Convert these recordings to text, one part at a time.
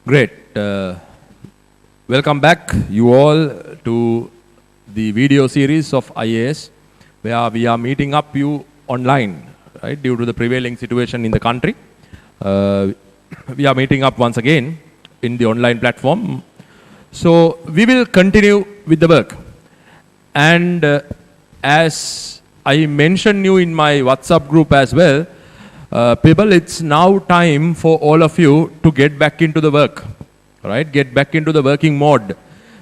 Great. Welcome back, you all, to the video series of IAS, where we are meeting up you online, right? Due to the prevailing situation in the country, we are meeting up once again in the online platform. So we will continue with the work. And as I mentioned you in my WhatsApp group as well, people, it's now time for all of you to get back into the work, right? Get back into the working mode,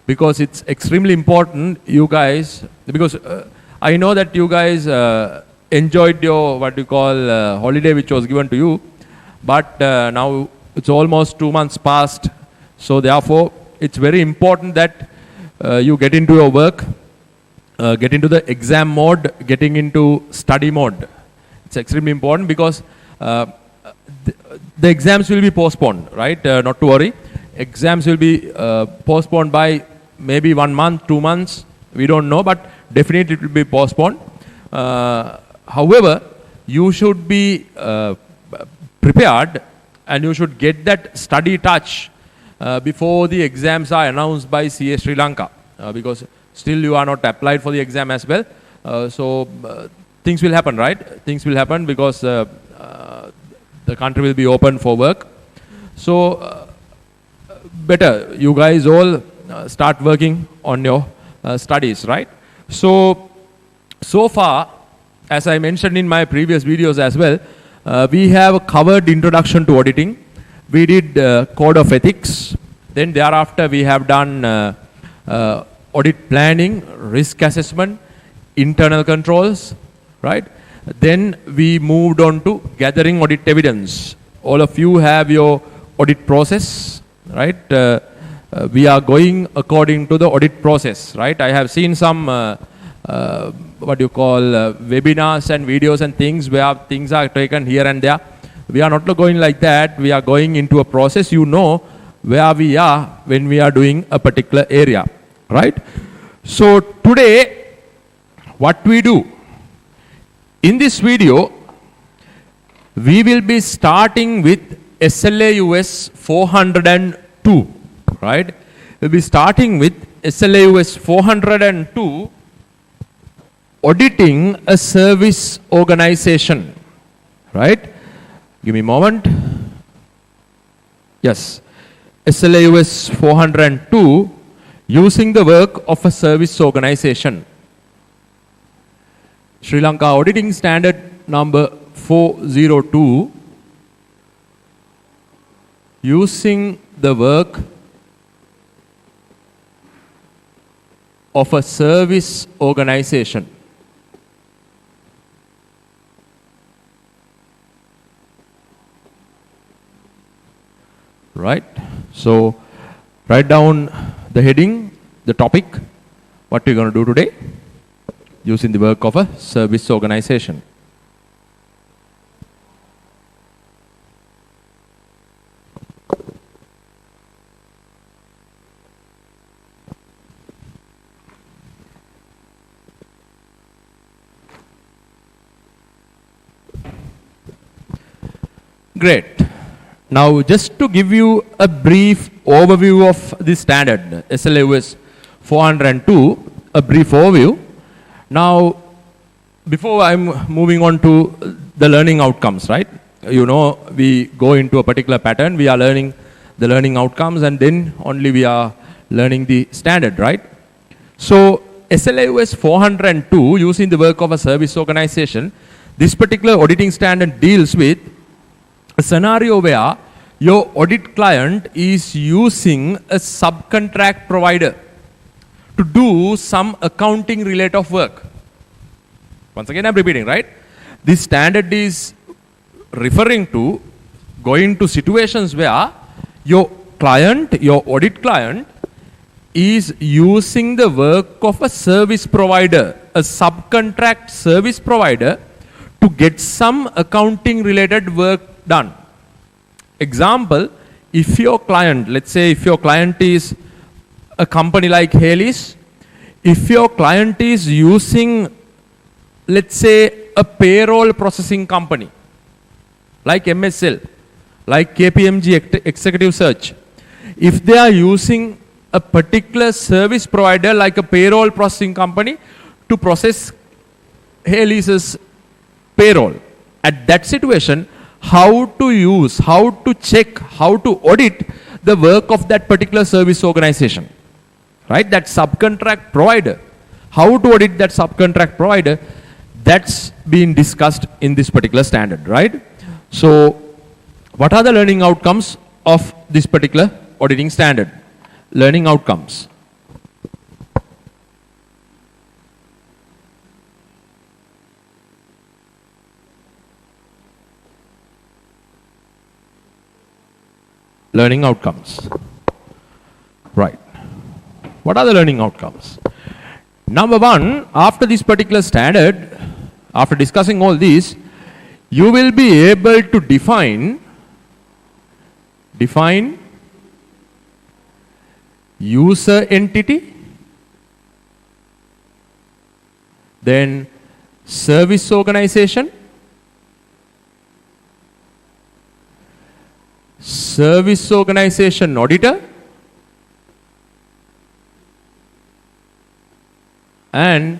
because it's extremely important, you guys, because I know that you guys enjoyed your, what you call, holiday which was given to you, but now it's almost 2 months past, so therefore it's very important that you get into your work, get into the exam mode, getting into study mode. It's extremely important because the exams will be postponed, right? Not to worry. Exams will be postponed by maybe 1 month, 2 months. We don't know, but definitely it will be postponed. However, you should be prepared, and you should get that study touch before the exams are announced by CA Sri Lanka, because still you are not applied for the exam as well. So things will happen, right? Things will happen because the country will be open for work. So better you guys all start working on your studies, right? So far, as I mentioned in my previous videos as well, we have covered introduction to auditing. We did code of ethics. Then thereafter we have done audit planning, risk assessment, internal controls, right? Then we moved on to gathering audit evidence. All of you have your audit process, right? We are going according to the audit process, right? I have seen some webinars and videos and things where things are taken here and there. We are not going like that. We are going into a process. You know where we are when we are doing a particular area, right? So today, what we do, in this video, we will be starting with SLAUS 402, right? We'll be starting with SLAUS 402, auditing a service organization, right? Give me a moment. Yes, SLAUS 402, using the work of a service organization. Sri Lanka Auditing Standard number 402, using the work of a service organization. Right? So write down the heading, the topic, what we're going to do today, using the work of a service organization. Great. Now, just to give you a brief overview of the standard, SLAUS 402, a brief overview. Now, before I'm moving on to the learning outcomes, right? You know, we go into a particular pattern, we are learning the learning outcomes, and then only we are learning the standard, right? So, SLAUS 402, using the work of a service organization, this particular auditing standard deals with a scenario where your audit client is using a subcontract provider to do some accounting related work. Once again, I'm repeating, right? This standard is referring to going to situations where your client, your audit client, is using the work of a service provider, a subcontract service provider, to get some accounting related work done. Example, if your client, let's say if your client is a company like Haley's, if your client is using, let's say, a payroll processing company like MSL, like KPMG Executive Search, if they are using a particular service provider like a payroll processing company to process Helice's payroll. At that situation, how to use, how to check, how to audit the work of that particular service organization, right? That subcontract provider. How to audit that subcontract provider, that's being discussed in this particular standard, right? So, what are the learning outcomes of this particular auditing standard? Learning outcomes. Learning outcomes. Right. What are the learning outcomes? Number one, after this particular standard, after discussing all these, you will be able to define user entity, then service organization, service organization auditor, and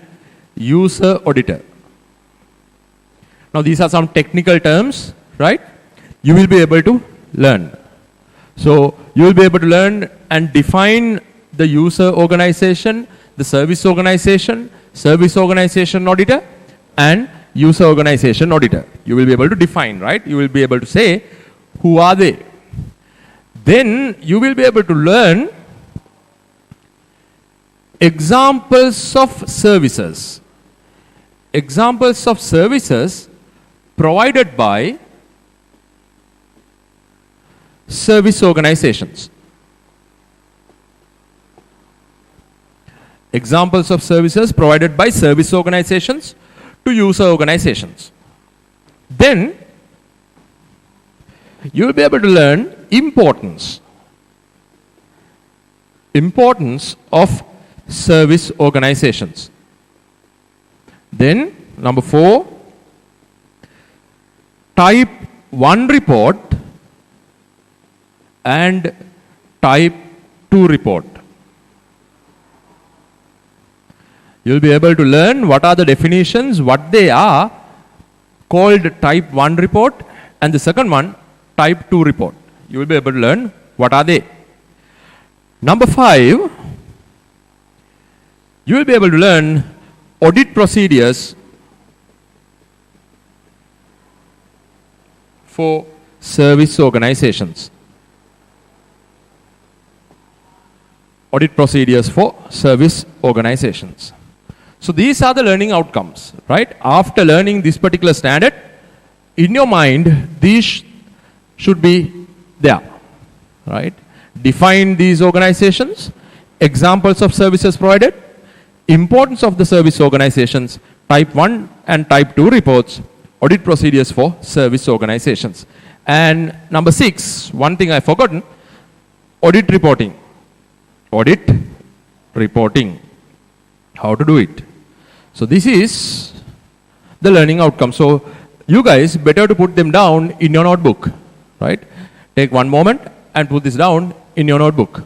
user auditor. Now these are some technical terms, right? You will be able to learn. So you will be able to learn and define the user organization, the service organization auditor, and user organization auditor. You will be able to define, right? You will be able to say, who are they? Then you will be able to learn examples of services. Examples of services provided by service organizations. Examples of services provided by service organizations to user organizations. Then you will be able to learn importance of service organizations. Then number 4, type 1 report and type 2 report. You will be able to learn what are the definitions, what they are, called type 1 report, and the second one, type 2 report. You will be able to learn what are they. Number 5, you will be able to learn audit procedures for service organizations. Audit procedures for service organizations. So these are the learning outcomes, right? After learning this particular standard, in your mind, these should be there, right? Define these organizations, examples of services provided, importance of the service organizations, type 1 and type 2 reports, audit procedures for service organizations. And number 6, one thing I've forgotten, audit reporting. Audit reporting. How to do it? So this is the learning outcome. So you guys better to put them down in your notebook, right? Take one moment and put this down in your notebook.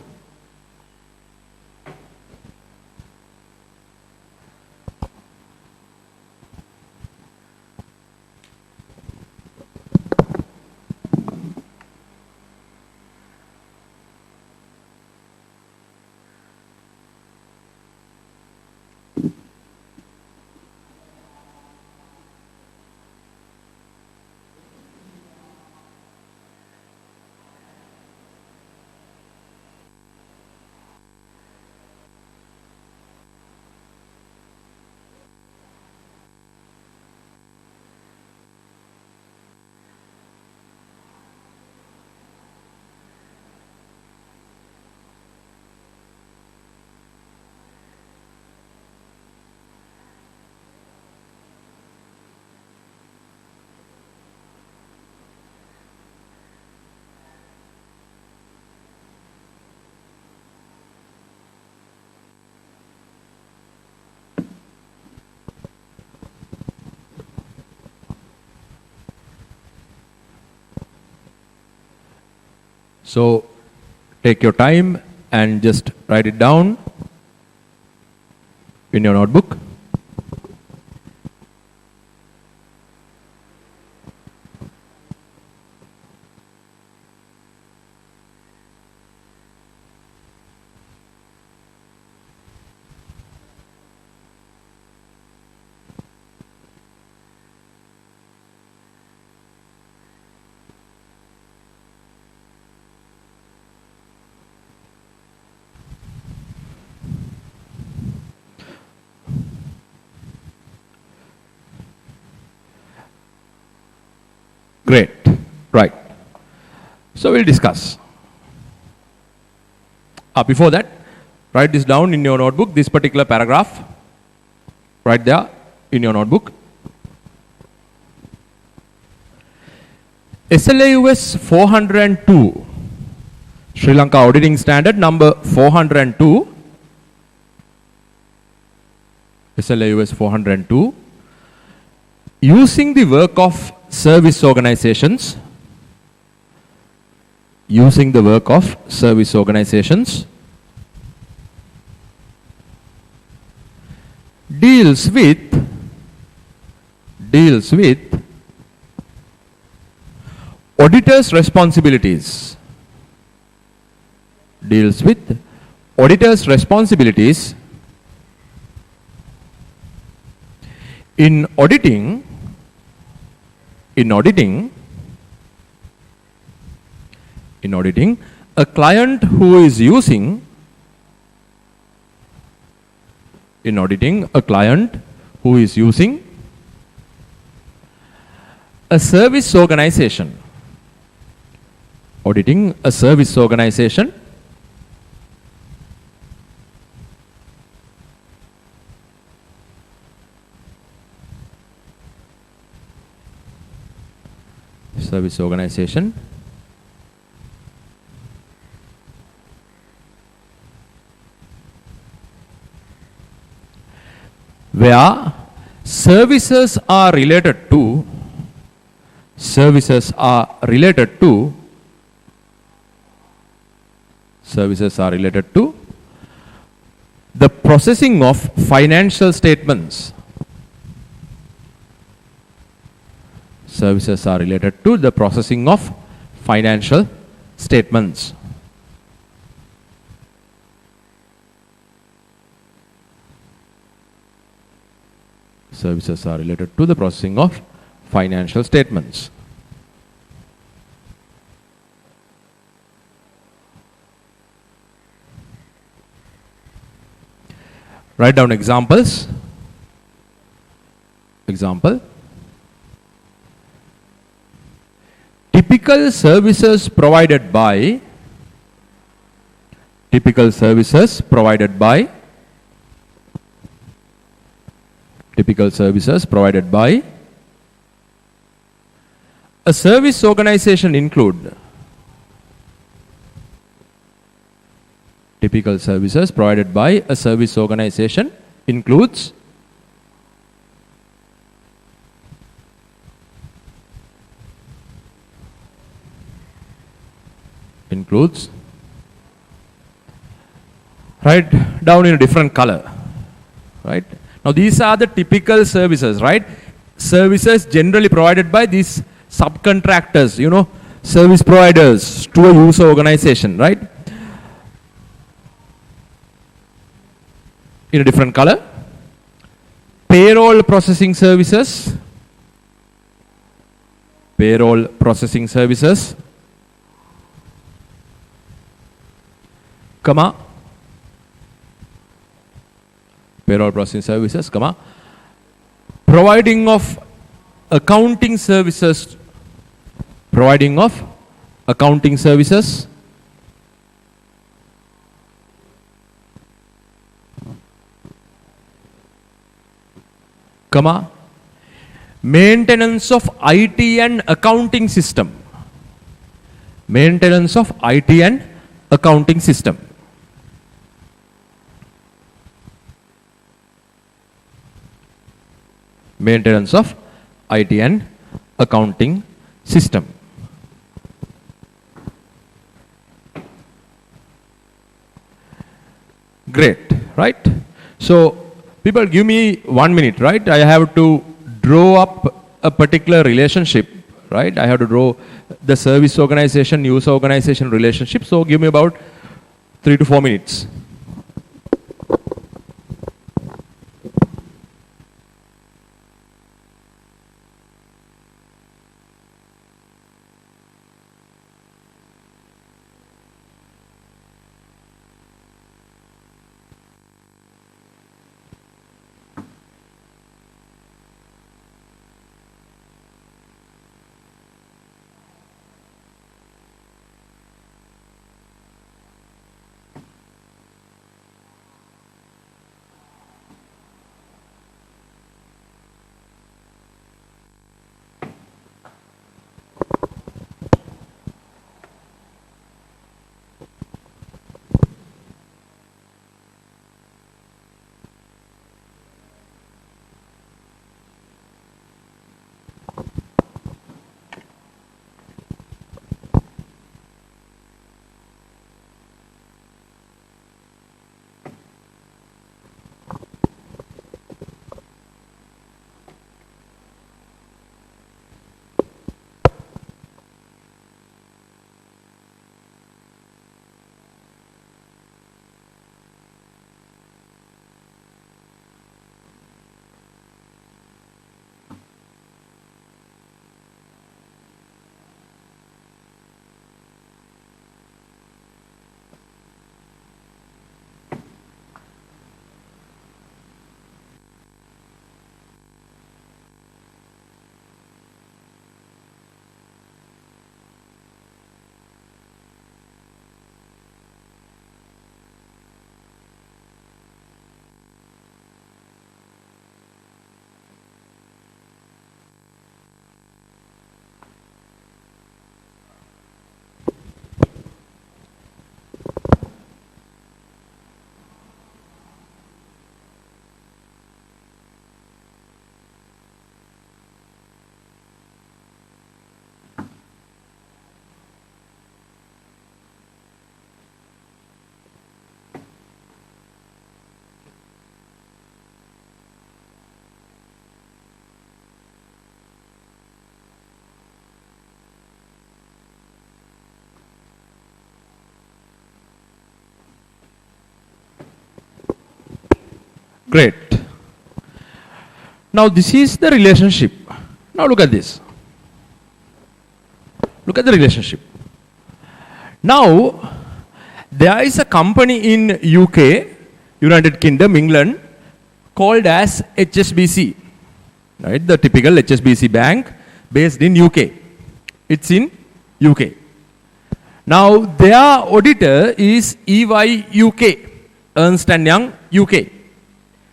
So take your time and just write it down in your notebook. Great, right. So we'll discuss. Before that, write this down in your notebook, this particular paragraph, right there in your notebook. SLAUS 402, Sri Lanka Auditing Standard number 402, SLAUS 402, using the work of service organizations, deals with auditors' responsibilities, in auditing a client who is using a service organization, where services are related to the processing of financial statements. Services are related to the processing of financial statements. Services are related to the processing of financial statements. Write down examples. Example. Typical services provided by a service organization include typical services provided by a service organization includes write down in a different color, right? Now these are the typical services, right? Services generally provided by these subcontractors, service providers to a user organization, right? In a different color. Payroll processing services, comma, providing of accounting services, comma, maintenance of IT and accounting system, maintenance of IT and accounting system. Maintenance of IT and accounting system. Great, right? So, people give me 1 minute, right? I have to draw up a particular relationship, right? I have to draw the service organization, user organization relationship. So, give me about 3 to 4 minutes. Great. Now this is the relationship. Now look at this. Look at the relationship. Now there is a company in UK, United Kingdom, England, called as HSBC. Right? The typical HSBC bank based in UK. It's in UK. Now their auditor is EY UK, Ernst and Young UK.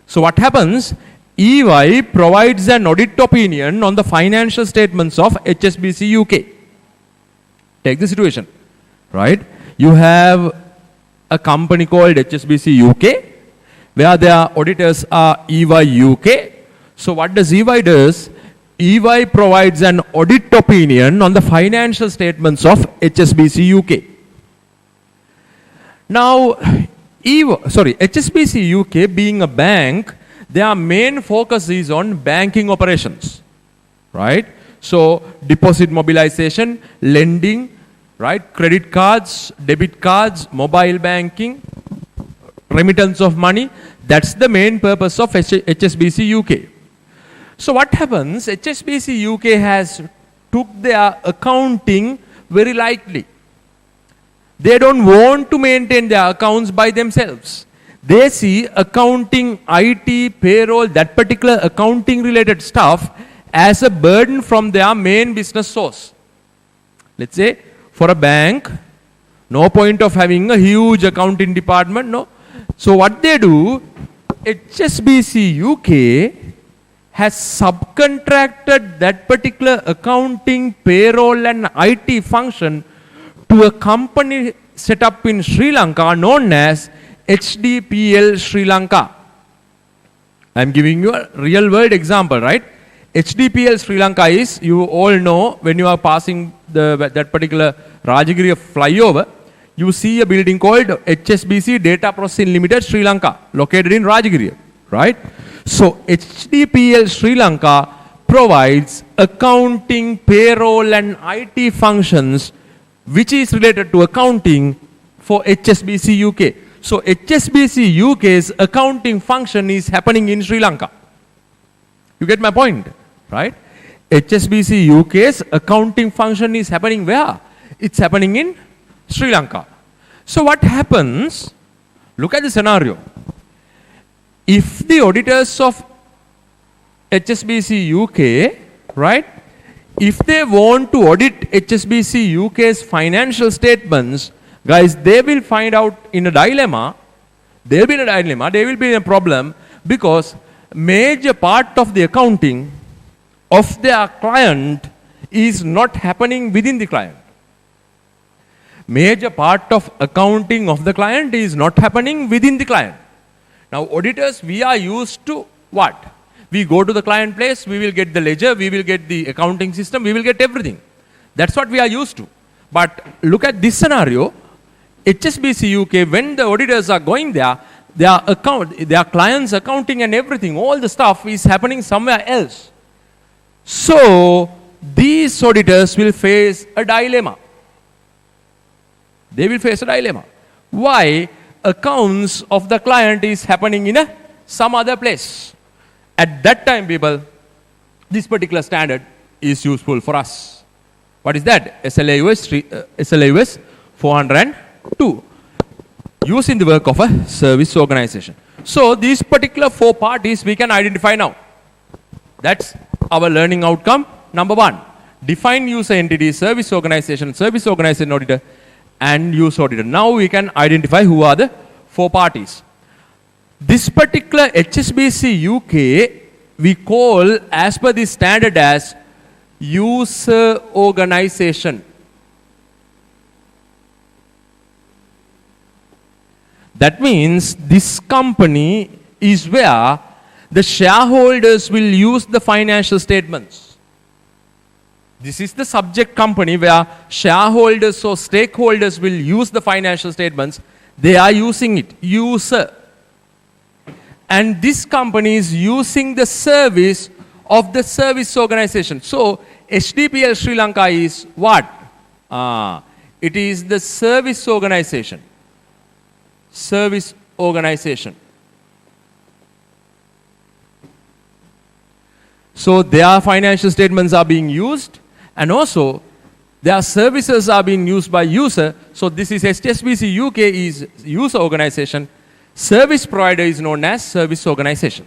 So what happens? EY provides an audit opinion on the financial statements of HSBC UK. Take the situation, right? You have a company called HSBC UK, where their auditors are EY UK. So what does EY does? EY provides an audit opinion on the financial statements of HSBC UK. Now, HSBC UK being a bank, their main focus is on banking operations, right? So, deposit mobilization, lending, right? Credit cards, debit cards, mobile banking, remittance of money. That's the main purpose of HSBC UK. So, what happens? HSBC UK has took their accounting very lightly. They don't want to maintain their accounts by themselves. They see accounting, IT, payroll, that particular accounting related stuff as a burden from their main business source. Let's say for a bank, no point of having a huge accounting department, no. So what they do, HSBC UK has subcontracted that particular accounting, payroll and IT function to a company set up in Sri Lanka known as HDPL Sri Lanka. I am giving you a real world example, right? HDPL Sri Lanka is, you all know, when you are passing that particular Rajagiri flyover, you see a building called HSBC Data Processing Limited, Sri Lanka, located in Rajagiri, right? So HDPL Sri Lanka provides accounting, payroll and IT functions which is related to accounting for HSBC UK. So HSBC UK's accounting function is happening in Sri Lanka. You get my point, right? HSBC UK's accounting function is happening where? It's happening in Sri Lanka. So what happens? Look at the scenario. If the auditors of HSBC UK, right, if they want to audit HSBC UK's financial statements, guys, they will find out in a dilemma. They will be in a dilemma. They will be in a problem because major part of the accounting of their client is not happening within the client. Major part of accounting of the client is not happening within the client. Now, auditors, we are used to what? We go to the client place, we will get the ledger, we will get the accounting system, we will get everything. That's what we are used to. But look at this scenario. HSBC UK, when the auditors are going there, their clients' accounting and everything, all the stuff is happening somewhere else. So, these auditors will face a dilemma. They will face a dilemma. Why? Accounts of the client is happening in some other place. At that time, people, this particular standard is useful for us. What is that? SLAUS 402. Used in the work of a service organization. So, these particular 4 parties we can identify now. That's our learning outcome. Number 1, define user entity, service organization auditor, and use auditor. Now we can identify who are the 4 parties. This particular HSBC UK we call as per the standard as user organization. That means this company is where the shareholders will use the financial statements. This is the subject company where shareholders or stakeholders will use the financial statements. They are using it, user. And this company is using the service of the service organization. So, HDPL Sri Lanka is what? It is the service organization. Service organization. So, their financial statements are being used. And also, their services are being used by user. So, this is HSBC UK is user organization. Service provider is known as service organization.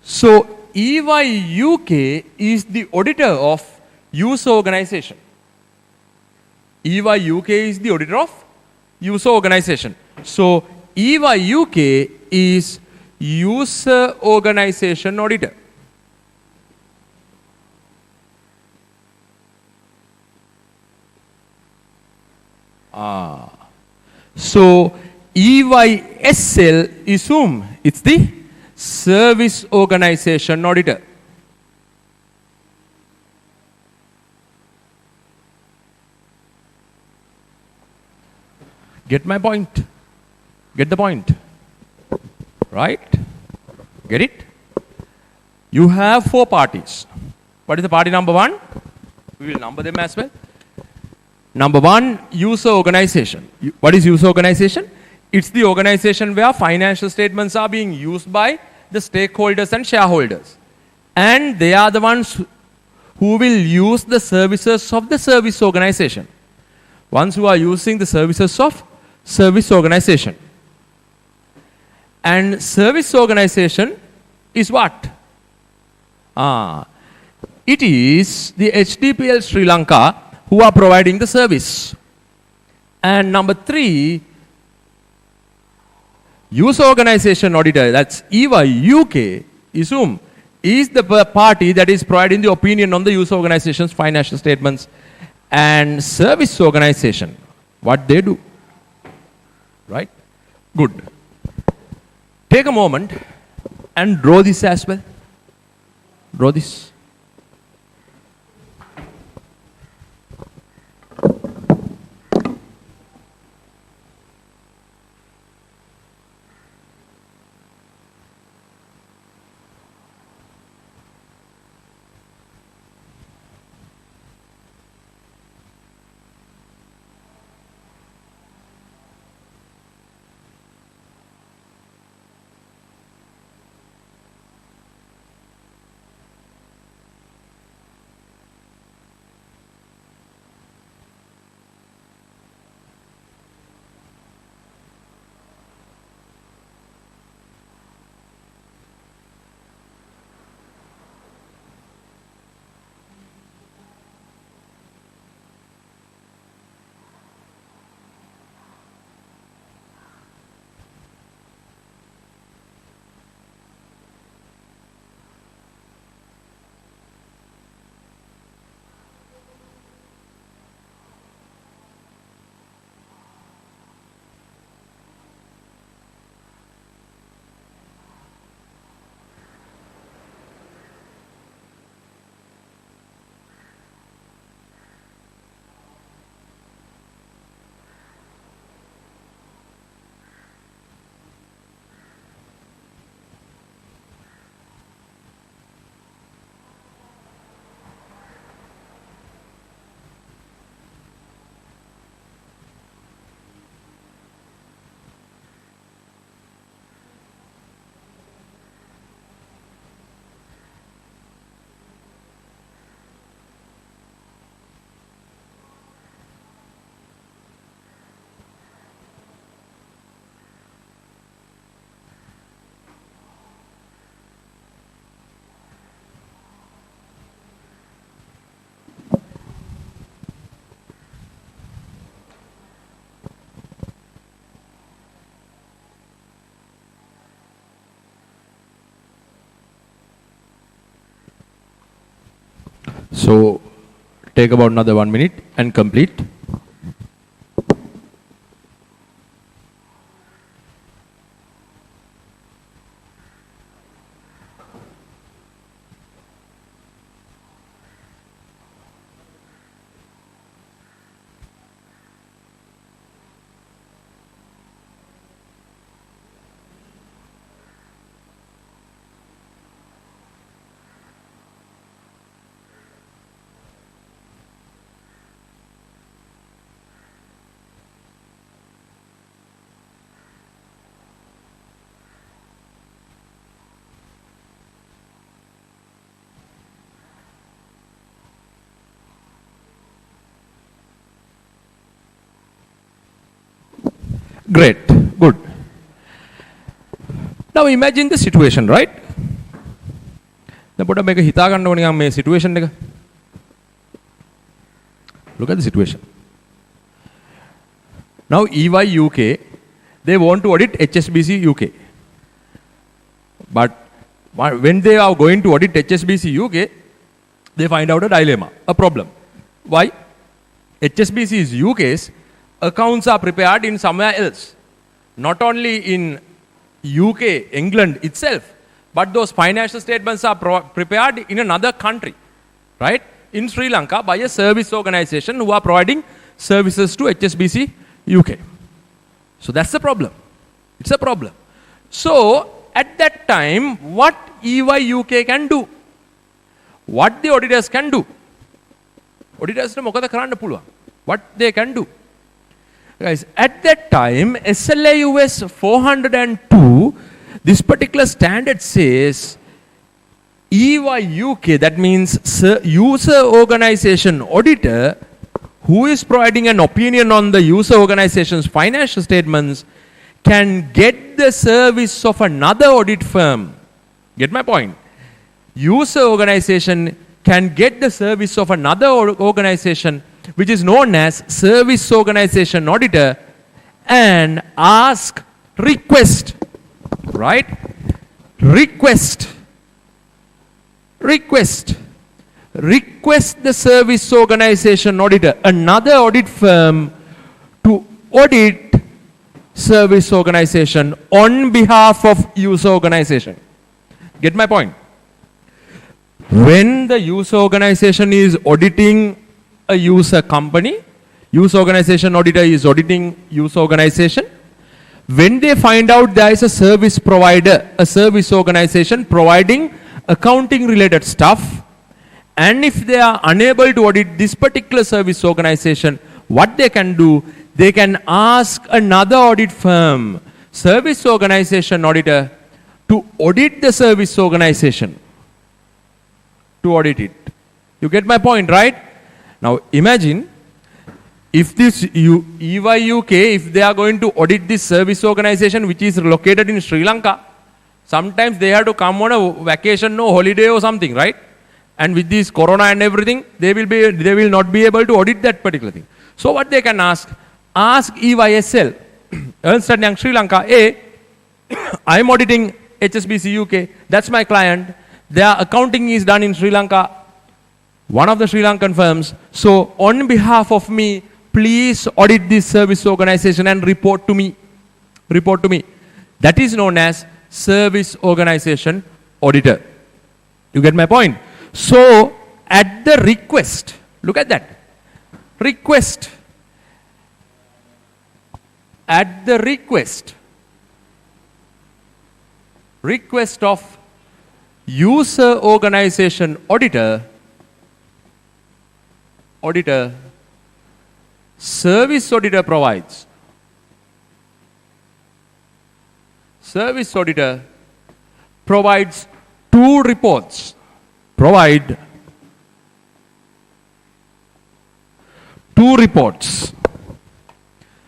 So, EY UK is the auditor of user organization. EY UK is the auditor of user organization. So, EY UK is user organization auditor. So, EYSL is whom? It's the service organization auditor. Get my point? Get the point? Right? Get it? You have 4 parties. What is the party number 1? We will number them as well. Number 1, user organization. What is user organization? It's the organization where financial statements are being used by the stakeholders and shareholders. And they are the ones who will use the services of the service organization. Ones who are using the services of service organization. And service organization is what? It is the HDPL Sri Lanka who are providing the service. And number 3, user organization auditor, that's EY UK, is whom? Is the party that is providing the opinion on the user organization's financial statements. And service organization, what they do. Right? Good. Take a moment and draw this as well. Draw this. So take about another 1 minute and complete. Great, good. Now imagine the situation, right? දැන් පොඩ්ඩක් මේක හිතා ගන්න ඕනේ මේ situation එක. Look at the situation. Now EY UK, they want to audit HSBC UK. But when they are going to audit HSBC UK, they find out a dilemma, a problem. Why? HSBC's UK's accounts are prepared in somewhere else. Not only in UK, England itself, but those financial statements are prepared in another country, right? In Sri Lanka by a service organization who are providing services to HSBC UK. So that's the problem. It's a problem. So at that time, what EY UK can do? What the auditors can do? Auditors මොකද කරන්න පුළුවන්? What they can do? Guys, at that time, SLA US 402, this particular standard says EY UK, that means user organization auditor who is providing an opinion on the user organization's financial statements can get the service of another audit firm. Get my point? User organization can get the service of another organization which is known as service organization auditor and request the service organization auditor, another audit firm, to audit service organization on behalf of user organization. Get my point? When the user organization is auditing a user company, user organization auditor is auditing user organization. When they find out there is a service provider, a service organization providing accounting related stuff, and if they are unable to audit this particular service organization, what they can do, they can ask another audit firm, service organization auditor, to audit the service organization. To audit it. You get my point, right? Now imagine if this EY UK, if they are going to audit this service organization which is located in Sri Lanka, sometimes they have to come on a vacation, no holiday or something, right? And with this corona and everything, they will not be able to audit that particular thing. So what they can ask EYSL, Ernst & Young Sri Lanka, I am auditing HSBC UK, that's my client. Their accounting is done in Sri Lanka, one of the Sri Lankan firms. So on behalf of me, please audit this service organization and report to me. Report to me. That is known as service organization auditor. You get my point? So at the request, look at that. Request. At the request of user organization auditor, service auditor provides. Service auditor provides two reports. Provide two reports.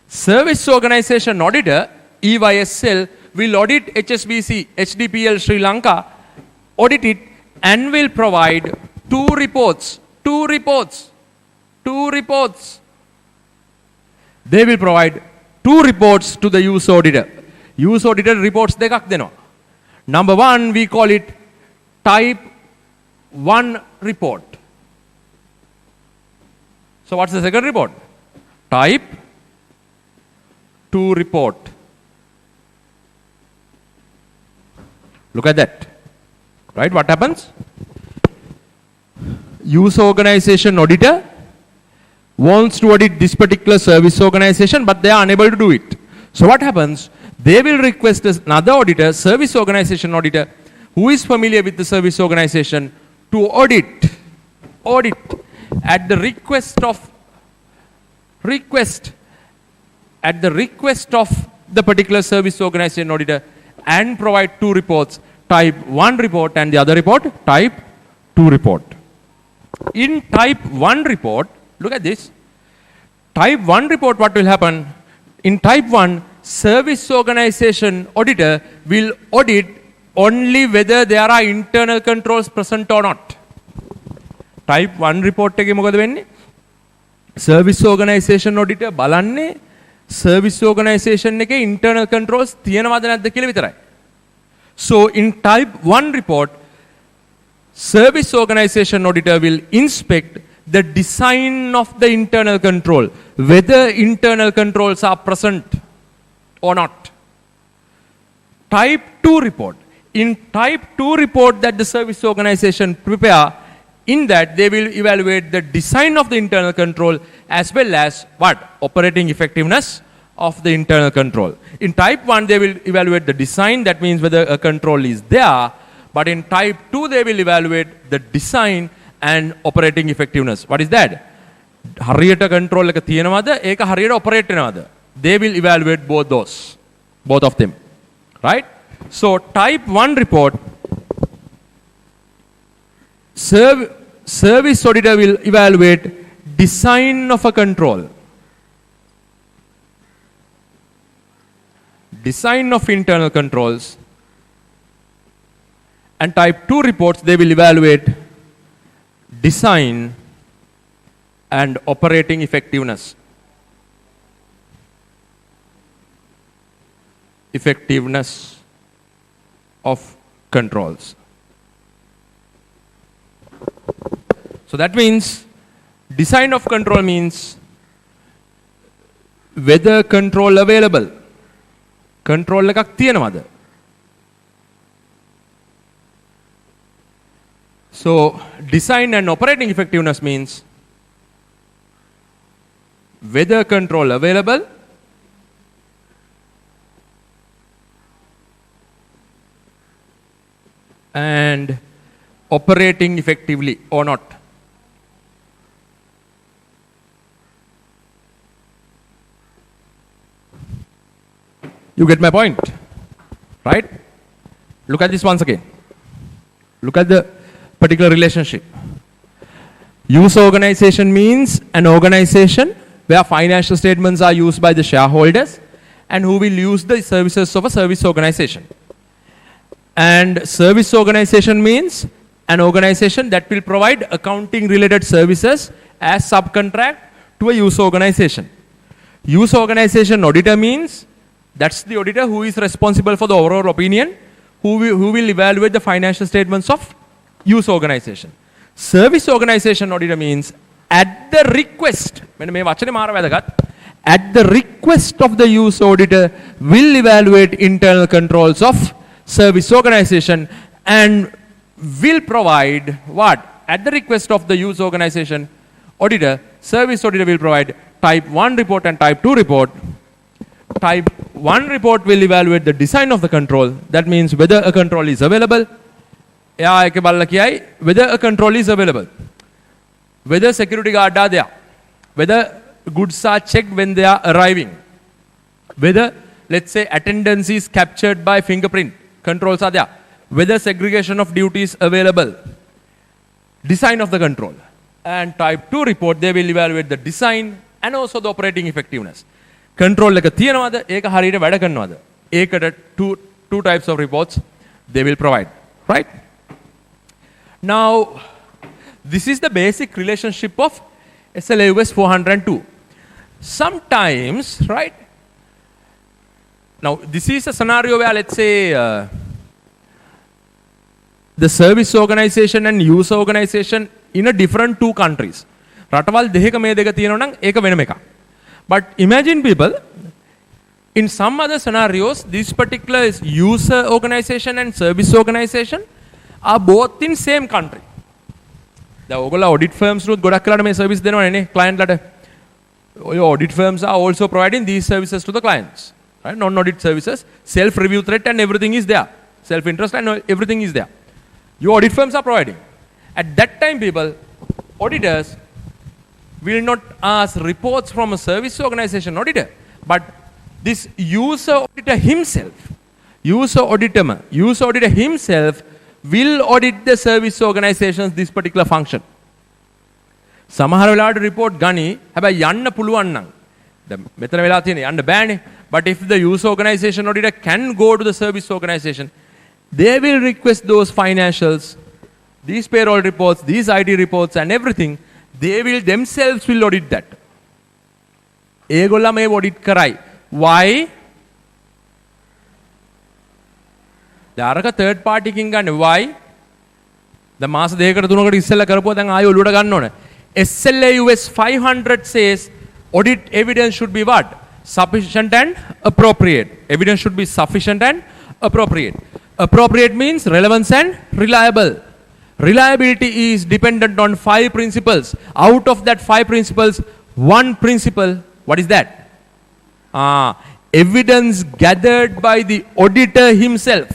Service organization auditor, EYSL, will audit HSBC, HDPL Sri Lanka, audit it, and will provide two reports. They will provide two reports to the user auditor. User auditor reports දෙකක් දෙනවා. Number one, we call it type 1 report. So what's the second report? Type 2 report. Look at that. Right? What happens? Use organization auditor wants to audit this particular service organization, but they are unable to do it. So what happens? They will request another auditor, service organization auditor, who is familiar with the service organization, to audit at the request of the particular service organization auditor, and provide 2 reports, type 1 report and the other report, type 2 report. In type 1 report, look at this. Type 1 report, what will happen? In type 1, service organization auditor will audit only whether there are internal controls present or not. Type 1 report එකේ මොකද වෙන්නේ? Service organization auditor බලන්නේ service organization එකේ internal controls තියෙනවද නැද්ද කියලා විතරයි. So in type 1 report, service organization auditor will inspect the design of the internal control, whether internal controls are present or not. Type 2 report. In type 2 report that the service organization prepare, in that they will evaluate the design of the internal control as well as what? Operating effectiveness of the internal control. In type 1 they will evaluate the design, that means whether a control is there, but in type 2 they will evaluate the design and operating effectiveness. What is that? හරියට control එක තියෙනවද? ඒක හරියට operate වෙනවද? They will evaluate both of them. Right? So type 1 report, service auditor will evaluate design of a control, design of internal controls, and type 2 reports they will evaluate design and operating effectiveness. Effectiveness of controls. So that means design of control means whether control available. Control එකක් තියෙනවද? So design and operating effectiveness means whether control available and operating effectively or not. You get my point, right? Look at this once again. Look at the particular relationship. Use organization means an organization where financial statements are used by the shareholders and who will use the services of a service organization. And service organization means an organization that will provide accounting related services as subcontract to a use organization. Use organization auditor means that's the auditor who is responsible for the overall opinion, who will evaluate the financial statements of use organization. Service organization auditor means at the request, at the request of the use auditor will evaluate internal controls of service organization and will provide what? At the request of the use organization auditor, service auditor will provide type 1 report and type 2 report. Type 1 report will evaluate the design of the control. That means whether a control is available. Whether a control is available. Whether security guard are there. Whether goods are checked when they are arriving. Whether, let's say, attendance is captured by fingerprint. Controls are there. Whether segregation of duties available. Design of the control. And type 2 report, they will evaluate the design and also the operating effectiveness. Control එක තියෙනවද? ඒක හරියට වැඩ කරනවද? ඒකට two types of reports they will provide. Right? Now, this is the basic relationship of SLAUS 402. Sometimes, right? Now, this is a scenario where, let's say, the service organization and user organization in a different two countries. රටවල් දෙකක මේ දෙක තියෙනවා නම් ඒක වෙනම එකක්. But imagine people, in some other scenarios, this particular user organization and service organization are both in same country. දැන් ඔයගොල්ලෝ audit firms නුත් ගොඩක් කරලා මේ service දෙනවනේ නේ client ලට. ඔය audit firms are also providing these services to the clients. Right? Non-audit services, self-review threat and everything is there. Self-interest and everything is there. Your audit firms are providing. At that time, people, auditors will not ask reports from a service organization auditor, but this user auditor himself will audit the service organizations this particular function. සමහර වෙලාවට report ගනි හැබැයි යන්න පුළුවන් නම් දැන් මෙතන වෙලා තියෙන්නේ යන්න බෑනේ. But if the user organization auditor can go to the service organization, they will request those financials, these payroll reports, these ID reports and everything. They will themselves will audit that. ඒගොල්ලෝ මේ audit කරයි. Why? Daraka third party කින් ගන්න. Why? දැන් මාස දෙකකට තුනකට ඉස්සෙල්ලා කරපුවා දැන් ආයෙ ඔලුවට ගන්න ඕනේ. SLA US 500 says audit evidence should be what? Sufficient and appropriate. Evidence should be sufficient and appropriate. Appropriate means relevance and reliable. Reliability is dependent on 5 principles. Out of that 5 principles, one principle, what is that? Evidence gathered by the auditor himself.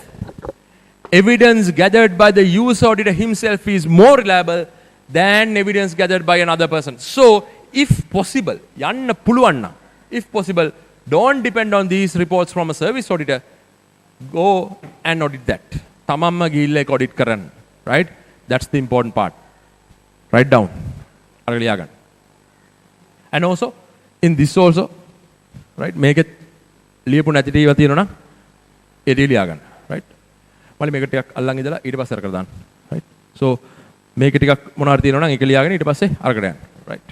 Evidence gathered by the user auditor himself is more reliable than evidence gathered by another person. So, if possible, yanna puluwanna, if possible, don't depend on these reports from a service auditor. Go and audit that. Tamamma gilla audit karan, right? That's the important part. Write down. And also, in this also, right, make it liyapu නැති ඒවා තියෙනවා නම් ඒ ලියා ගන්න. Right? මම මේක ටිකක් අල්ලන් ඉඳලා ඊට පස්සේ අර කර දාන්න. Right? So මේක ටිකක් මොනවාරි තියෙනවා නම් ඒක ලියාගෙන ඊට පස්සේ අරකට යන්න. Right?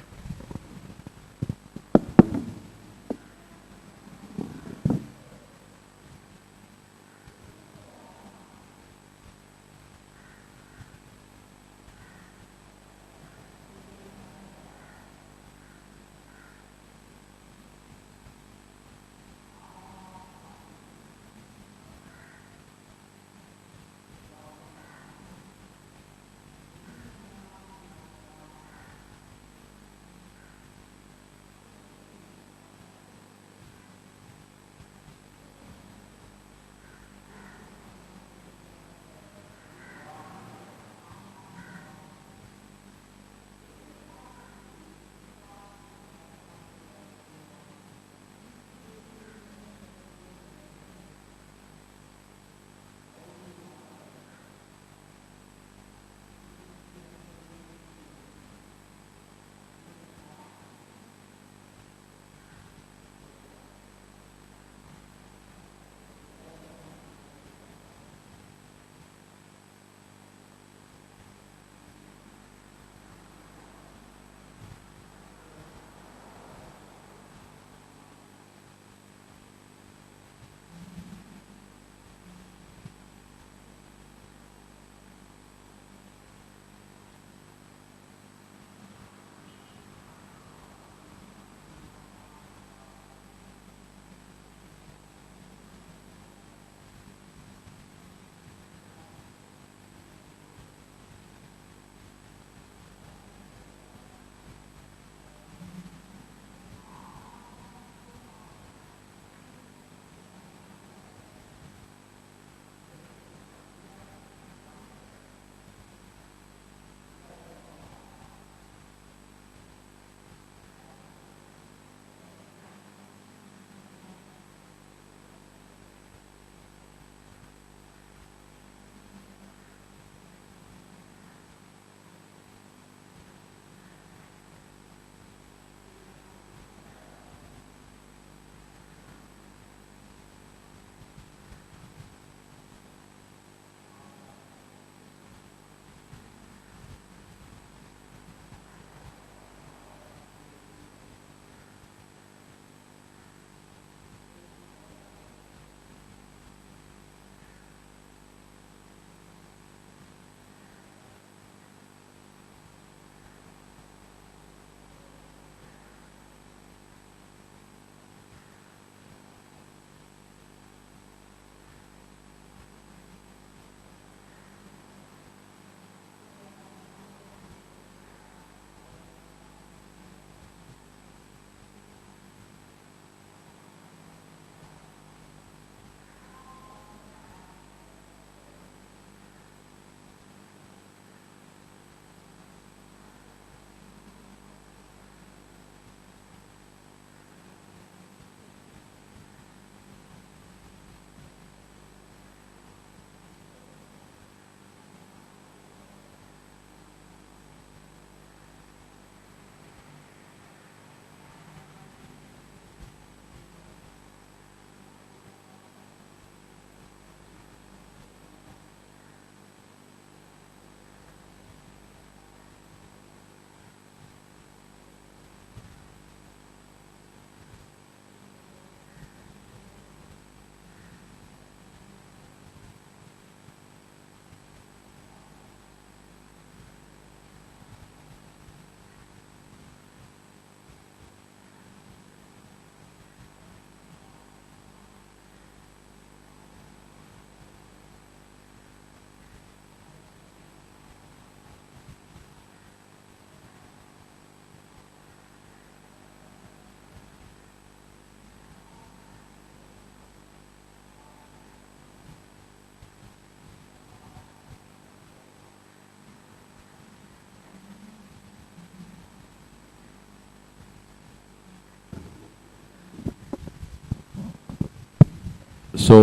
So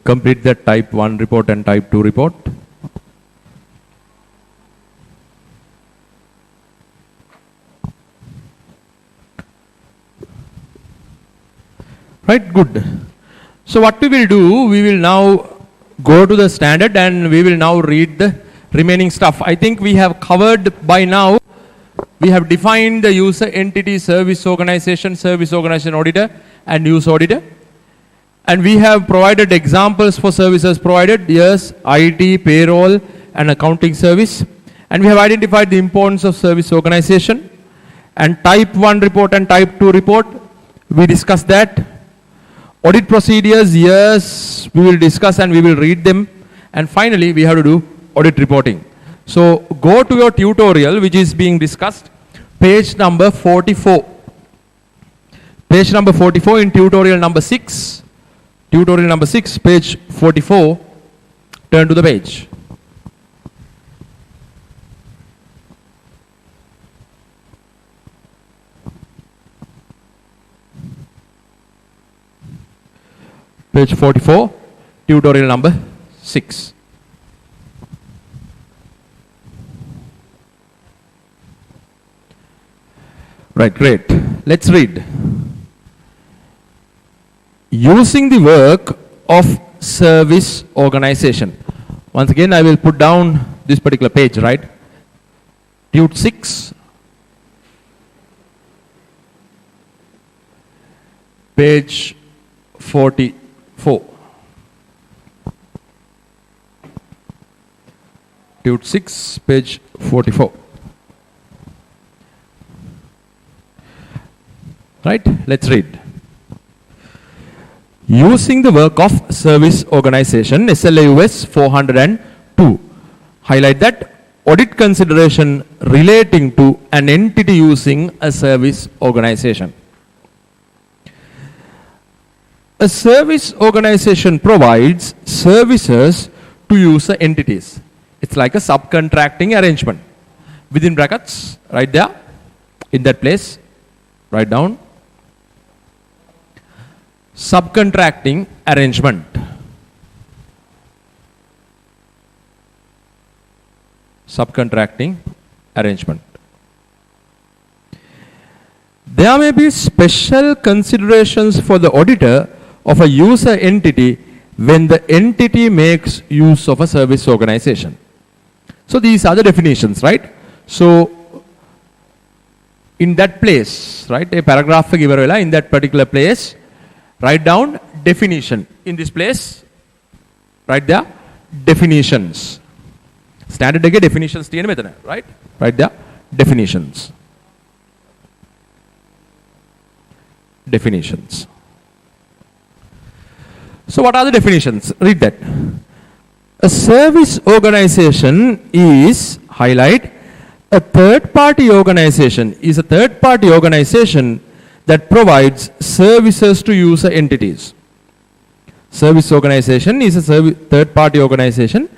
complete that type 1 report and type 2 report. Right, good. So what we will do, we will now go to the standard and we will now read the remaining stuff. I think we have covered by now. We have defined the user entity, service organization auditor, and use auditor. And we have provided examples for services provided. Yes, IT, payroll, and accounting service. And we have identified the importance of service organization. And type 1 report and type 2 report, we discussed that. Audit procedures, yes, we will discuss and we will read them. And finally, we have to do audit reporting. So go to your tutorial, which is being discussed, page number 44. Page number 44 in tutorial number 6. Tutorial number 6, page 44. Turn to the page. Page 44, tutorial number 6. Right, great. Let's read. Using the work of service organization. Once again, I will put down this particular page, right? Tut 6. Page 44. Tut 6, page 44. Right? Let's read. Using the work of service organization, SLAUS 402. Highlight that audit consideration relating to an entity using a service organization. A service organization provides services to user entities. It's like a subcontracting arrangement. Within brackets, right there, in that place, write down. Subcontracting arrangement. Subcontracting arrangement. There may be special considerations for the auditor of a user entity when the entity makes use of a service organization. So these are the definitions, right? So in that place, right, a paragraph given in that particular place, write down definition. In this place, write there definitions. Standard definitions, right? Write there definitions. Definitions. So what are the definitions? Read that. A service organization is, highlight, a third-party organization is a third-party organization that provides services to user entities. Service organization is a third-party organization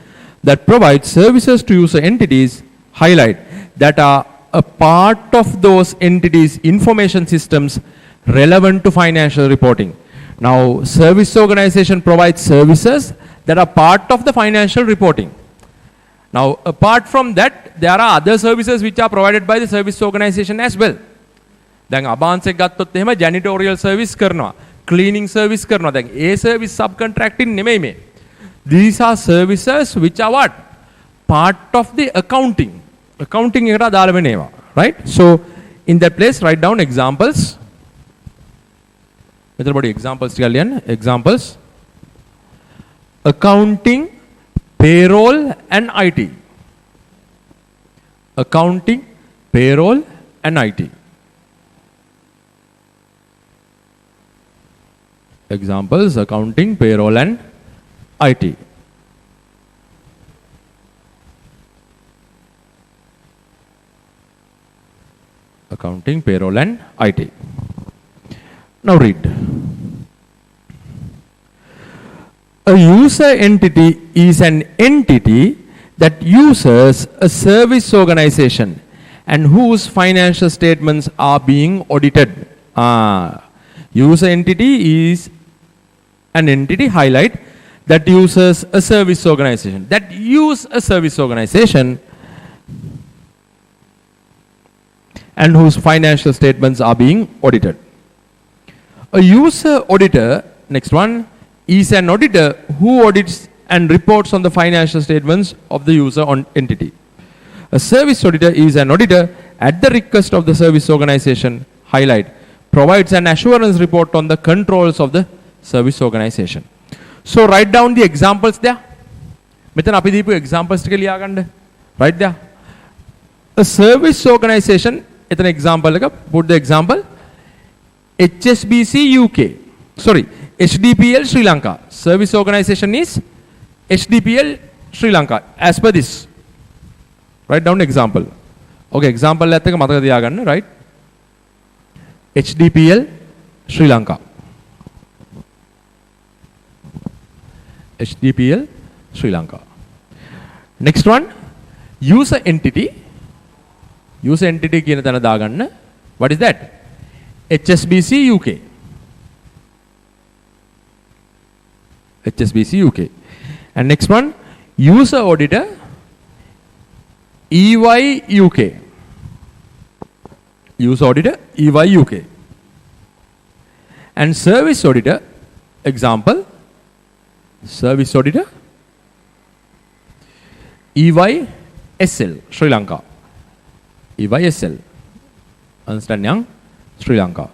that provides services to user entities, highlight, that are a part of those entities' information systems relevant to financial reporting. Now, service organization provides services that are part of the financial reporting. Now, apart from that, there are other services which are provided by the service organization as well. දැන් අබාන්ස් එක ගත්තොත් එහෙම ජැනිටෝරියල් service කරනවා, cleaning service කරනවා. දැන් ඒ service සබ්කන්ට්‍රැක්ටින් නෙමෙයි මේ. These are services which are what? Part of the accounting. Accounting එකට අදාළ වෙන ඒවා. Right? So in that place write down examples. මෙතන පොඩි examples ටිකක් ලියන්න. Examples. Accounting, payroll and IT. Accounting, payroll and IT. Examples, accounting, payroll and IT. Accounting, payroll and IT. Now read. A user entity is an entity that uses a service organization and whose financial statements are being audited. User entity is an entity, highlight, that uses a service organization. That use a service organization and whose financial statements are being audited. A user auditor, next one, is an auditor who audits and reports on the financial statements of the user entity. A service auditor is an auditor at the request of the service organization, highlight, provides an assurance report on the controls of the service organization. So write down the examples there. මෙතන අපි දීපු examples ටික ලියා ගන්න. Right there. A service organization, එතන example එක, put the example. HSBC UK. Sorry, HDPL Sri Lanka. Service organization is HDPL Sri Lanka. As per this. Write down example. Okay, example එකත් එක මතක තියාගන්න, right? HDPL Sri Lanka. HDPL Sri Lanka. Next one, user entity. User entity කියන තැන දාගන්න. What is that? HSBC UK. HSBC UK. And next one, user auditor EY UK. User auditor EY UK. And service auditor, example, service auditor EY SL Sri Lanka. EY SL. Understand, young? Sri Lanka.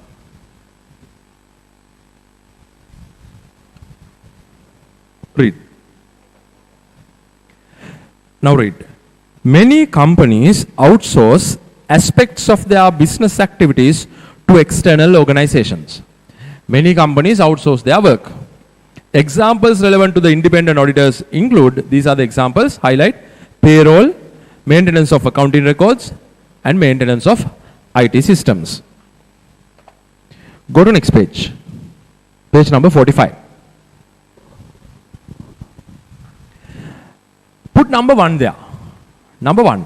Read. Now read. Many companies outsource aspects of their business activities to external organizations. Many companies outsource their work. Examples relevant to the independent auditors include, these are the examples, highlight, payroll, maintenance of accounting records, and maintenance of IT systems. Go to next page. Page number 45. Put number 1 there. Number 1,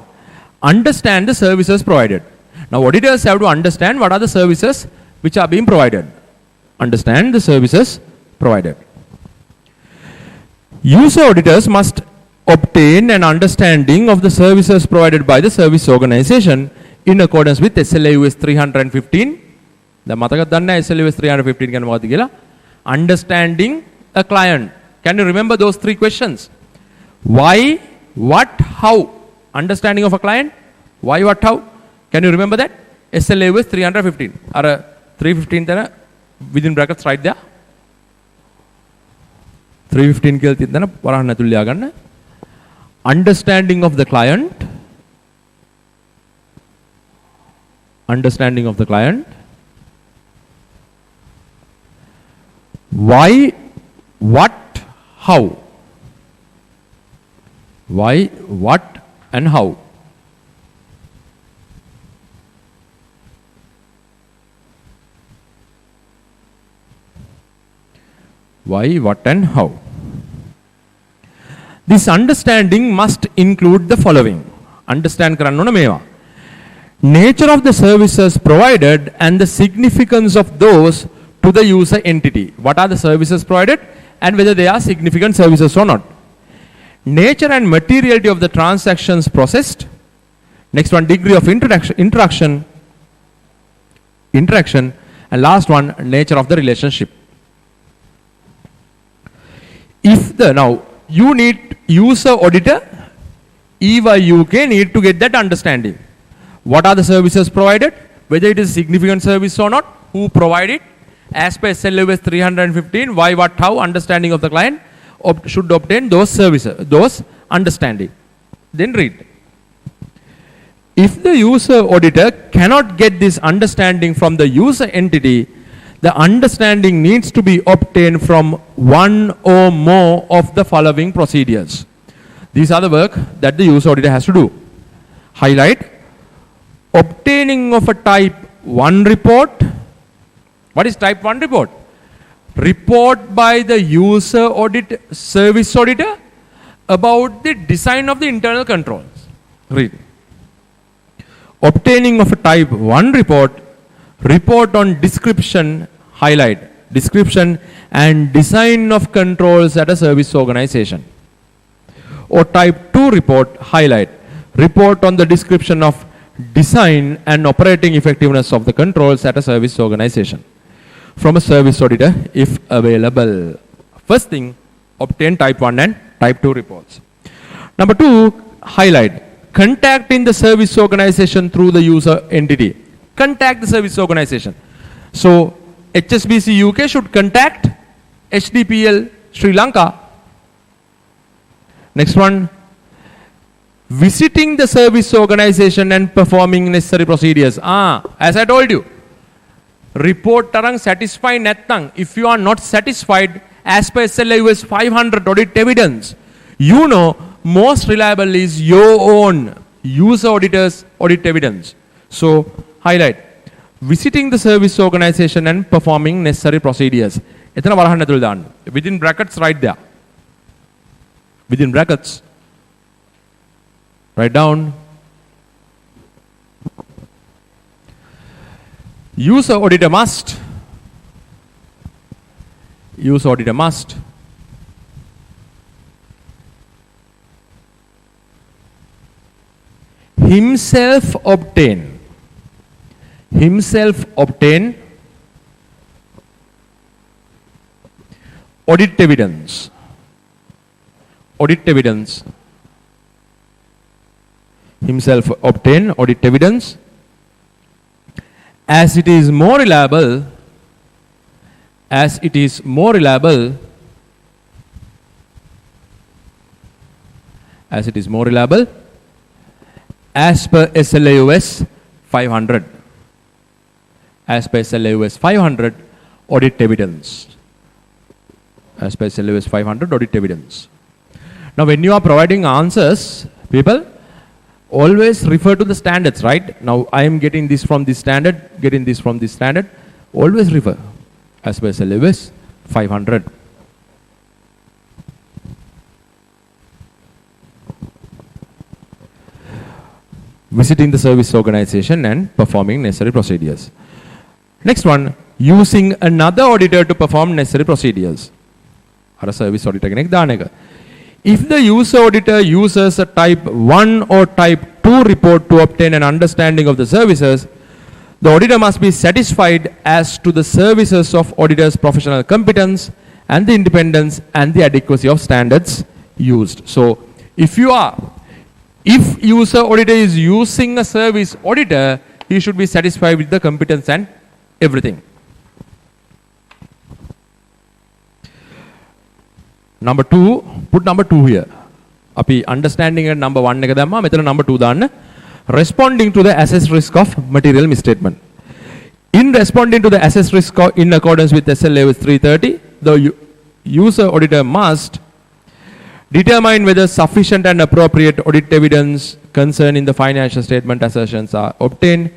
understand the services provided. Now auditors have to understand what are the services which are being provided. Understand the services provided. User auditors must obtain an understanding of the services provided by the service organization in accordance with SLA US 315. The මතකද දන්න SLA US 315 ගැන මොකක්ද කියලා? Understanding a client. Can you remember those 3 questions? Why, what, how? Understanding of a client? Why, what, how? Can you remember that? SLA was 315. Or 315 tana within brackets right there. 315 කියලා තියෙන තැන වරහන් ඇතුළේ ලියා ගන්න. Understanding of the client. Understanding of the client. Why, what, how? Why, what, and how? Why, what, and how? This understanding must include the following. Understand කරන්න ඕන මේවා. Nature of the services provided and the significance of those to the user entity. What are the services provided and whether they are significant services or not. Nature and materiality of the transactions processed. Next one, degree of interaction. And last one, nature of the relationship. If the, now you need user auditor, EY UK need to get that understanding. What are the services provided? Whether it is significant service or not, who provide it, as per SLAS 315, why, what, how, understanding of the client, should obtain those services, those understanding. Then read. If the user auditor cannot get this understanding from the user entity, the understanding needs to be obtained from one or more of the following procedures. These are the work that the user auditor has to do. Highlight. Obtaining of a type 1 report. What is type 1 report? Report by the user audit service auditor about the design of the internal controls. Read. Obtaining of a type 1 report, report on description, highlight, description and design of controls at a service organization. Or type 2 report, highlight, report on the description of design and operating effectiveness of the controls at a service organization from a service auditor if available. First thing, obtain type 1 and type 2 reports. Number 2, highlight, contacting the service organization through the user entity. Contact the service organization. So HSBC UK should contact HDPL Sri Lanka. Next one, visiting the service organization and performing necessary procedures. As I told you, report tarang satisfy nattang. If you are not satisfied as per SLA US 500 audit evidence, you know most reliable is your own user auditors audit evidence. So highlight, visiting the service organization and performing necessary procedures. Within brackets right there. Within brackets, write down, user auditor must himself obtain audit evidence himself obtain audit evidence as it is more reliable as per SLA US 500 audit evidence. As per SLA US 500 audit evidence. Now when you are providing answers, people, always refer to the standards, right? Now I am getting this from this standard, always refer as per SLA US 500. Visiting the service organization and performing necessary procedures. Next one, using another auditor to perform necessary procedures. Service auditor කෙනෙක් දාන එක. If the user auditor uses a type 1 or type 2 report to obtain an understanding of the services, the auditor must be satisfied as to the services of auditor's professional competence and the independence and the adequacy of standards used. So if user auditor is using a service auditor, he should be satisfied with the competence and everything. Number 2, put number 2 here. Api understanding at number 1 එක දැම්මා. මෙතන number 2 දාන්න. Responding to the assessed risk of material misstatement. In responding to the assessed risk in accordance with SLA 330, the user auditor must determine whether sufficient and appropriate audit evidence concerning the financial statement assertions are obtained,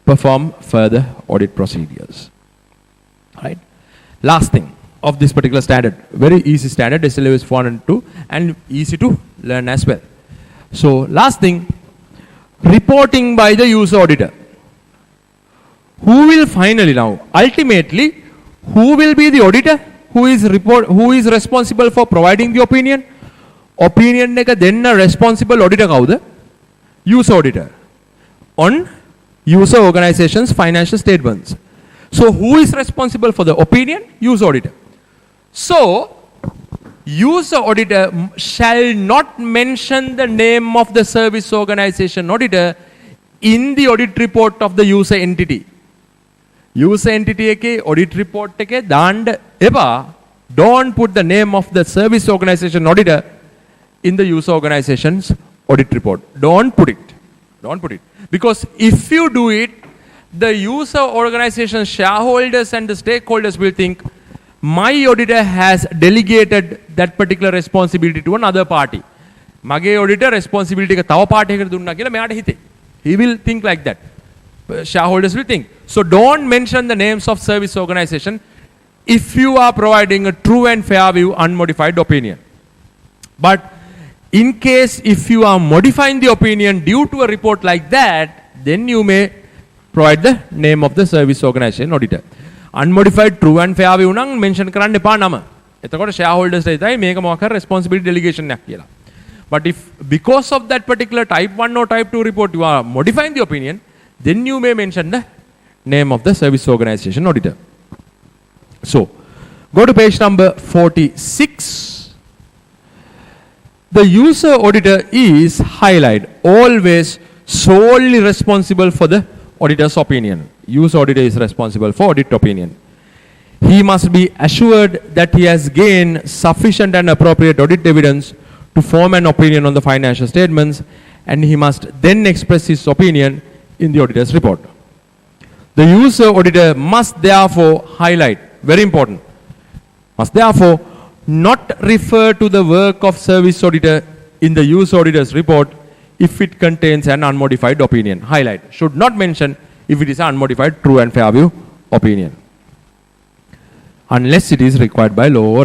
perform further audit procedures. Right? Last thing of this particular standard, very easy standard, SLA is 402 and easy to learn as well. So last thing, reporting by the user auditor. Who will finally now, ultimately, who will be the auditor? Who is responsible for providing the opinion? Opinion එක දෙන්න responsible auditor කවුද? User auditor. On user organization's financial statements. So who is responsible for the opinion? User auditor. So user auditor shall not mention the name of the service organization auditor in the audit report of the user entity. User entity එකේ audit report එකේ දාන්න එපා. Don't put the name of the service organization auditor in the user organization's audit report. Don't put it. Because if you do it, the user organization shareholders and the stakeholders will think, my auditor has delegated that particular responsibility to another party. Mage auditor responsibility එක තව party එකකට දුන්නා කියලා මෙයාට හිතේ. He will think like that. Shareholders will think. So don't mention the names of service organization if you are providing a true and fair view unmodified opinion. But in case if you are modifying the opinion due to a report like that, then you may provide the name of the service organization auditor. unmodified true and fair view නම් mention කරන්න එපා නම. එතකොට shareholders හිතයි මේක මොකක් හරි responsibility delegation එකක් කියලා. But if because of that particular type 1 or type 2 report you are modifying the opinion, then you may mention the name of the service organization auditor. So, go to page number 46. The user auditor is highlighted always solely responsible for the auditor's opinion. User auditor is responsible for audit opinion. He must be assured that he has gained sufficient and appropriate audit evidence to form an opinion on the financial statements, and he must then express his opinion in the auditor's report. The user auditor must therefore highlight, very important, must therefore not refer to the work of service auditor in the user auditor's report if it contains an unmodified opinion. Highlight, should not mention if it is an unmodified true and fair view opinion, unless it is required by law or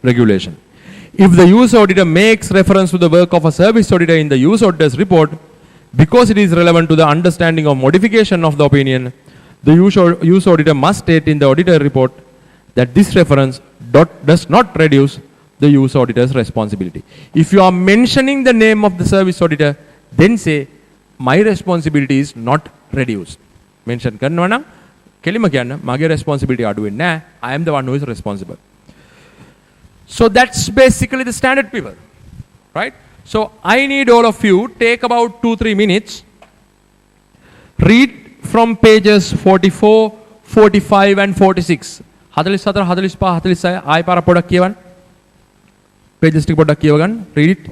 regulation. If the user auditor makes reference to the work of a service auditor in the user auditor's report, because it is relevant to the understanding of modification of the opinion, the user auditor must state in the auditor report that this reference does not reduce the user auditor's responsibility. If you are mentioning the name of the service auditor, then say, my responsibility is not reduced. Mention කරනවා නම් කෙලිම කියන්න මගේ responsibility අඩු වෙන්නේ නැහැ. I am the one who is responsible. So that's basically the standard, people, right? So I need all of you take about 2-3 minutes, read from pages 44, 45 and 46. 44, 45, 46 ආයි පාර පොඩක් කියවන්න. pages ටික පොඩක් කියව ගන්න. read it.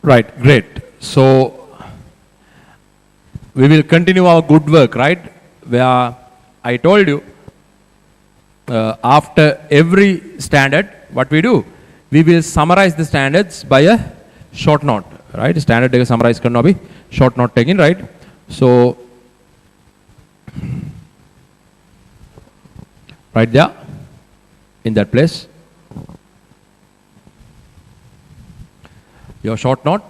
Right, great. So we will continue our good work, right? Where I told you after every standard, what we do, we will summarize the standards by a short note, right? Standard එක summarize කරනවා අපි short note එකකින්, right? So right there in that place, your short note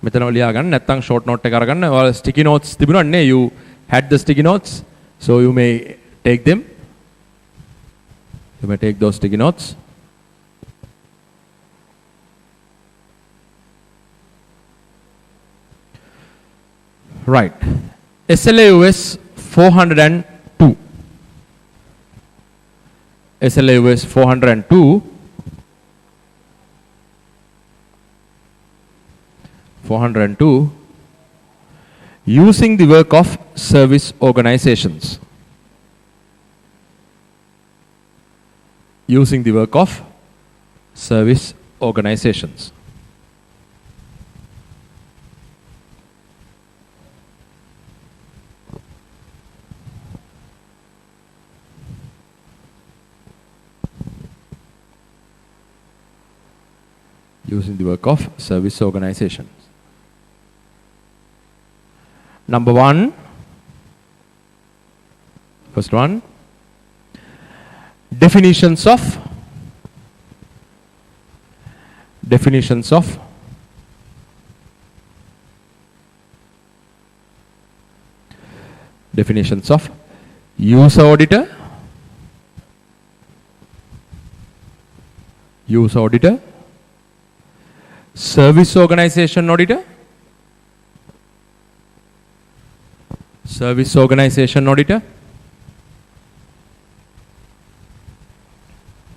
මෙතන ලියා ගන්න. නැත්නම් short note එක අරගන්න. ඔයාලා sticky notes තිබුණා නේ, you had the sticky notes, so you may take them You may take those sticky notes. Right. SLAUS 402. SLAUS 402. 402. Using the work of service organizations. Using the work of service organizations. Using the work of service organizations. Number one, first one, definitions of user auditor, service organization auditor,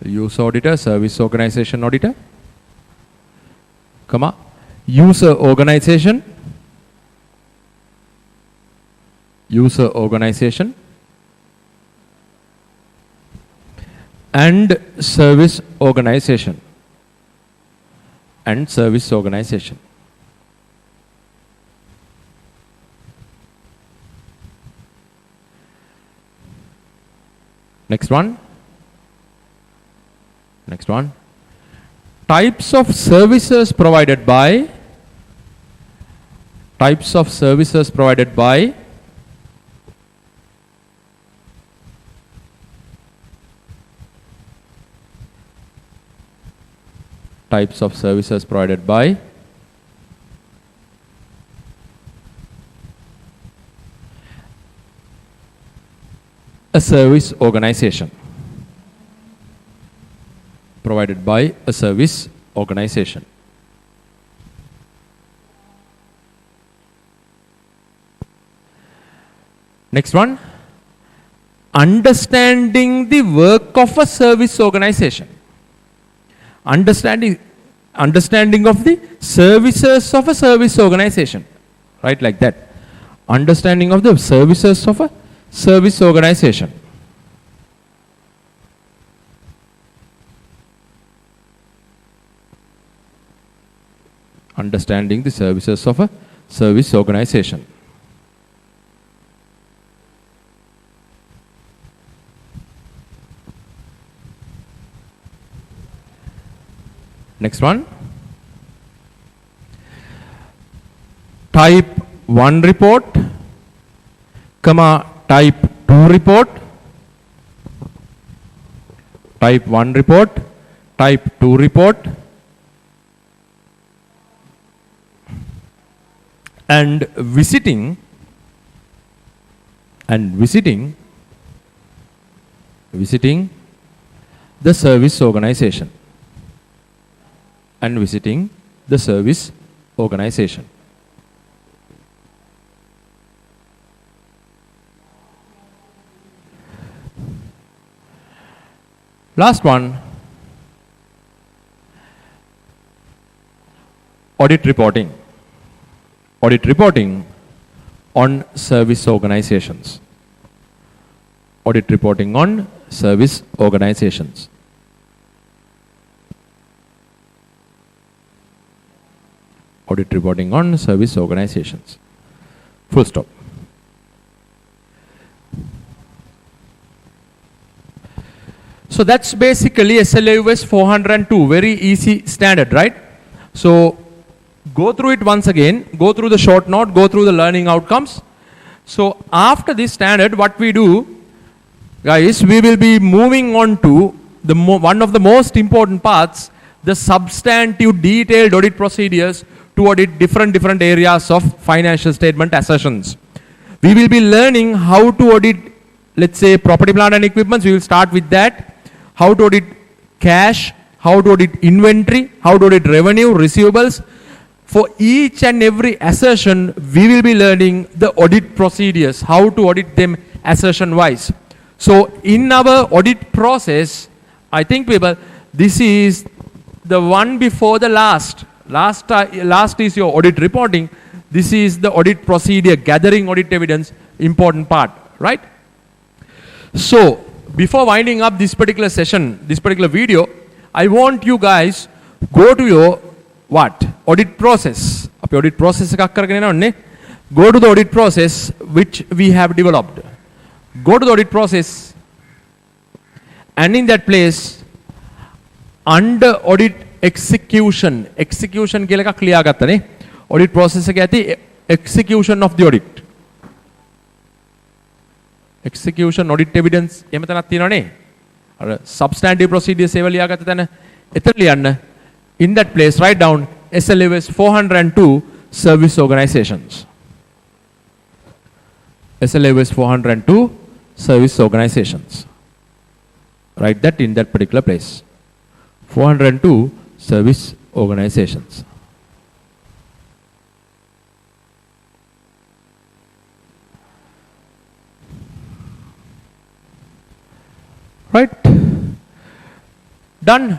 user auditor, service organization auditor, comma, user organization, and service organization. Next one. Types of services provided by a service organization. Next one, understanding the work of a service organization. Understanding of the services of a service organization. Right, like that. Understanding of the services of a service organization. Understanding the services of a service organization. Next one. Type 1 report, comma, type 2 report. Type 1 report, type 2 report. And visiting the service organization. Last one, audit reporting. Audit reporting on service organizations. Audit reporting on service organizations. Audit reporting on service organizations. Full stop. So that's basically SLAUS 402, very easy standard, right? So go through it once again, go through the short note, go through the learning outcomes. So after this standard, what we do, guys, we will be moving on to the one of the most important parts, the substantive detailed audit procedures to audit different areas of financial statement assertions. We will be learning how to audit, let's say, property, plant and equipment. We will start with that. how to audit cash, how to audit inventory, how to audit revenue, receivables. For each and every assertion, we will be learning the audit procedures, how to audit them assertion-wise. So in our audit process, I think people, this is the one before the last. Last is your audit reporting. This is the audit procedure, gathering audit evidence, important part, right? So before winding up this particular session, this particular video, I want you guys go to your what? Audit process. Audit process go to the audit process which we have developed. Go to the audit process, and in that place, under audit execution කියලා එකක් ලියා ගත්තනේ. Audit process එක ඇති execution of the audit. Execution audit evidence එහෙම තැනක් තියෙනවනේ. අර substantive procedures ඒවා ලියා ගත්ත තැන එතන ලියන්න. In that place, write down SLAS 402 service organizations. SLAS 402 service organizations. Write that in that particular place. 402 service organizations. Right? Done.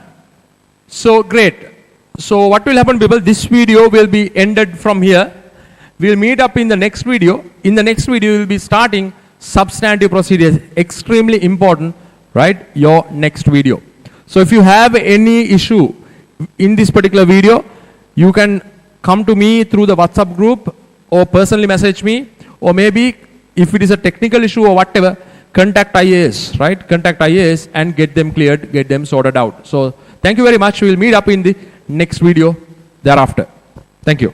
So great. So what will happen, people? This video will be ended from here. We'll meet up in the next video. In the next video, we'll be starting substantive procedures. Extremely important, right? Your next video. So if you have any issue in this particular video, you can come to me through the WhatsApp group or personally message me, or maybe if it is a technical issue or whatever, contact IAS, right? Contact IAS and get them cleared, get them sorted out. So thank you very much. We'll meet up in the next video thereafter. Thank you.